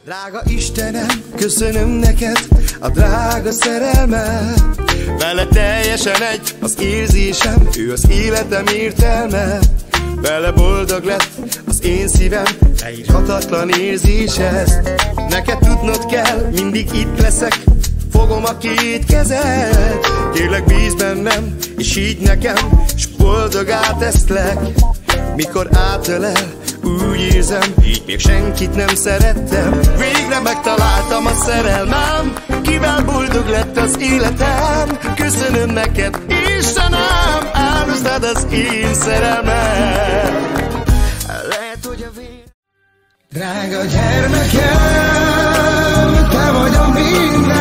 Drága Istenem, köszönöm neked a drága szerelmet. Vele teljesen egy az érzésem, ő az életem értelme. Vele boldog lett az én szívem, leírhatatlan érzés ez. Neked tudnod kell, mindig itt leszek, fogom a két kezed. Kérlek bízz bennem, és így nekem, s boldogá teszlek. Mikor átölel, úgy érzem, így még senkit nem szerettem. Végre megtaláltam a szerelmem, kivel boldog lett az életem. Köszönöm neked, Istenem, áldoztad az én szerelmem. Lehet, hogy a Drága gyermekem, te vagy a minden.